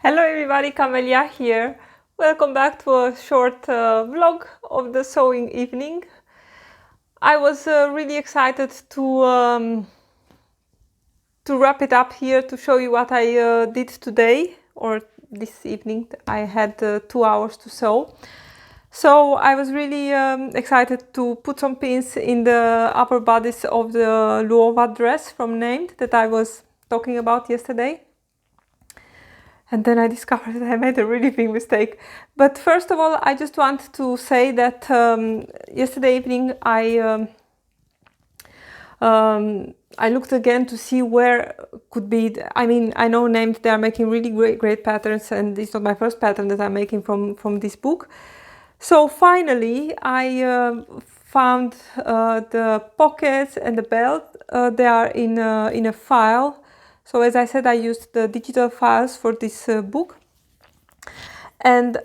Hello everybody, Camelia here. Welcome back to a short vlog of the sewing evening. I was really excited to wrap it up here to show you what I did today or this evening. I had 2 hours to sew. So I was really excited to put some pins in the upper bodice of the Luova dress from Named that I was talking about yesterday. And then I discovered that I made a really big mistake. But first of all, I just want to say that yesterday evening I looked again to see where could be. I know Named, they are making really great patterns, and it's not my first pattern that I'm making from this book. So finally, I found the pockets and the belt. They are in a file. So as I said, I used the digital files for this book. And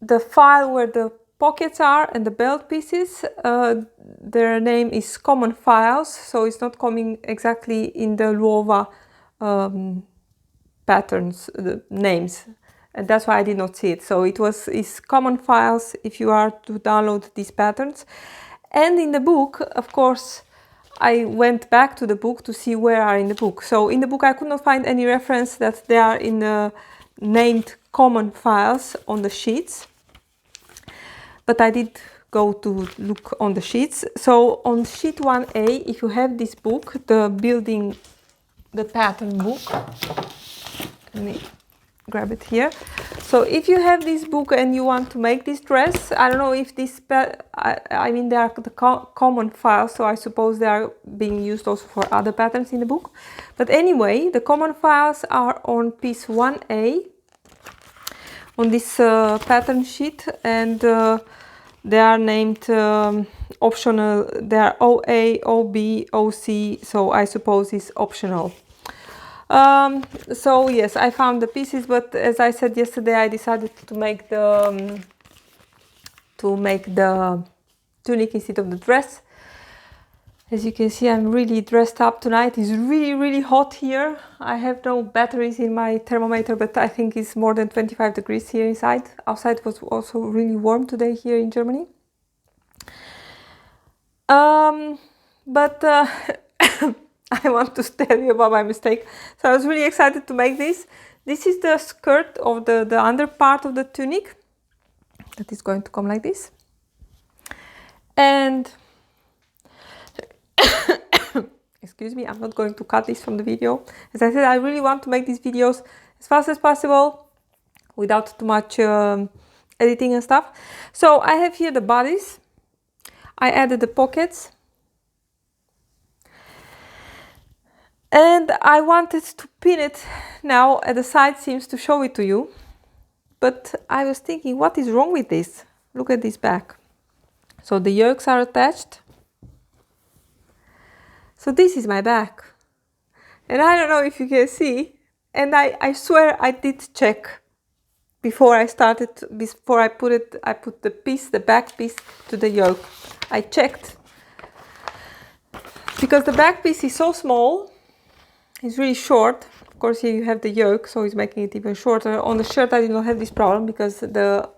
the file where the pockets are and the belt pieces, their name is common files. So it's not coming exactly in the Luova patterns, the names. And that's why I did not see it. So it's common files if you are to download these patterns. And in the book, of course, I went back to the book to see where are in the book. So in the book I could not find any reference that they are in the named common files on the sheets. But I did go to look on the sheets. So on sheet 1A, if you have this book, the pattern book, let me grab it here. So if you have this book and you want to make this dress, I don't know if this, they are the common files, so I suppose they are being used also for other patterns in the book. But anyway, the common files are on piece 1A, on this pattern sheet, and they are named optional. They are OA, OB, OC, so I suppose it's optional. So yes, I found the pieces, but as I said yesterday, I decided to make the tunic instead of the dress. As you can see, I'm really dressed up tonight. It's really hot here. I have no batteries in my thermometer, but I think it's more than 25 degrees here inside. Outside was also really warm today here in Germany. But I want to tell you about my mistake. So I was really excited to make this. This is the skirt of the under part of the tunic. That is going to come like this. And excuse me, I'm not going to cut this from the video. As I said, I really want to make these videos as fast as possible without too much editing and stuff. So I have here the bodice. I added the pockets. And I wanted to pin it now at the side seams to show it to you. But I was thinking, what is wrong with this? Look at this back. So the yokes are attached. So this is my back. And I don't know if you can see. And I swear I did check before I started, before I put the back piece to the yoke. I checked. Because the back piece is so small. It's really short. Of course, here you have the yoke, so it's making it even shorter. On the shirt, I did not have this problem because the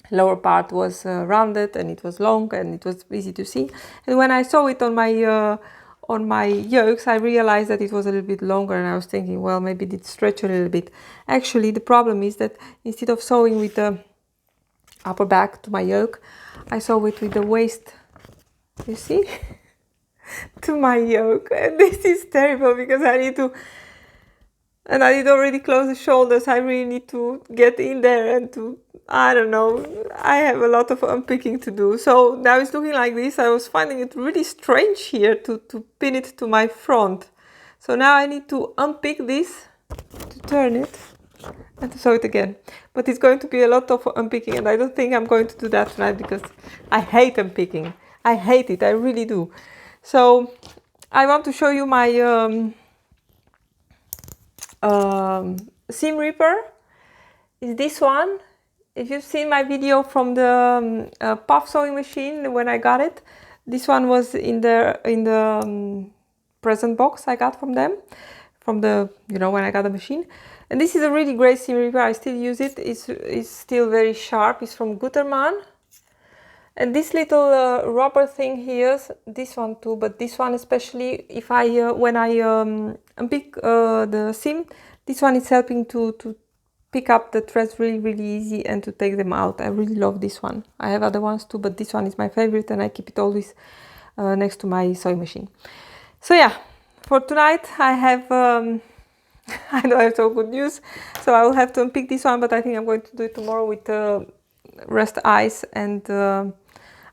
lower part was rounded and it was long and it was easy to see. And when I saw it on my yokes, I realized that it was a little bit longer, and I was thinking, well, maybe it did stretch a little bit. Actually, the problem is that instead of sewing with the upper back to my yoke, I sew it with the waist. You see? To my yoke, and this is terrible because I need already close the shoulders. I really need to get in there and I don't know, I have a lot of unpicking to do. So now it's looking like this. I was finding it really strange here to pin it to my front. So now I need to unpick this, to turn it and to sew it again. But it's going to be a lot of unpicking, and I don't think I'm going to do that tonight because I hate unpicking. I hate it, I really do. So I want to show you my seam ripper. Is this one. If you've seen my video from the puff sewing machine when I got it, this one was in the present box I got from them from the, you know, when I got the machine. And this is a really great seam ripper. I still use it. It's still very sharp. It's from Gutermann. And this little rubber thing here, this one too, but this one especially, if I when I unpick the seam, this one is helping to pick up the threads really easy and to take them out. I really love this one. I have other ones too, but this one is my favorite, and I keep it always next to my sewing machine. So yeah, for tonight I have I don't have so good news, so I will have to unpick this one, but I think I'm going to do it tomorrow with rest eyes. And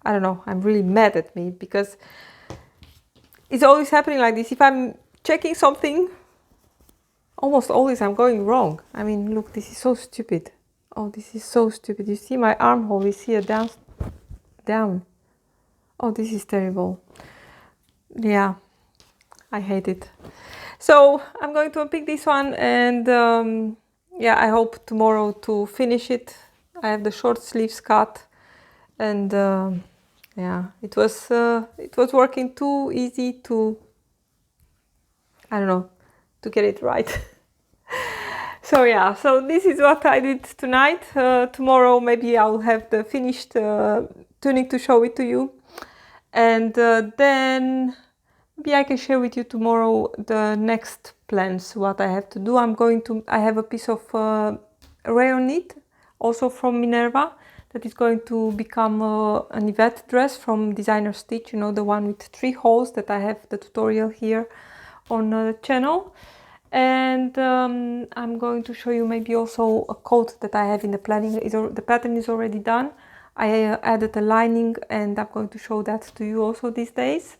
I don't know, I'm really mad at me because it's always happening like this. If I'm checking something, almost always I'm going wrong. I mean, look, this is so stupid. Oh, this is so stupid. You see my armhole is here down. Oh, this is terrible. Yeah, I hate it. So I'm going to unpick this one, and yeah, I hope tomorrow to finish it. I have the short sleeves cut, and yeah, it was working too easy to, I don't know, to get it right. So yeah, so this is what I did tonight. Tomorrow maybe I'll have the finished tunic to show it to you, and then maybe I can share with you tomorrow the next plans, what I have to do. I have a piece of rayon knit, also from Minerva, that is going to become an Yvette dress from Designer Stitch, you know, the one with 3 holes that I have the tutorial here on the channel. And I'm going to show you maybe also a coat that I have in the planning. The pattern is already done. I added a lining, and I'm going to show that to you also these days.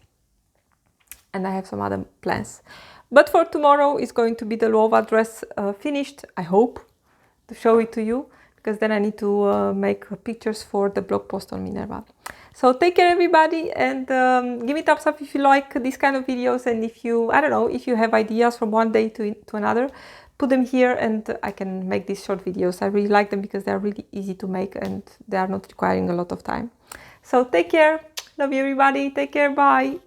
And I have some other plans. But for tomorrow is going to be the Luova dress finished, I hope, to show it to you, because then I need to make pictures for the blog post on Minerva. So take care everybody, and give me thumbs up if you like these kind of videos, and if you, I don't know, if you have ideas from one day to another, put them here and I can make these short videos. I really like them because they're really easy to make and they are not requiring a lot of time. So take care, love you everybody, take care, bye!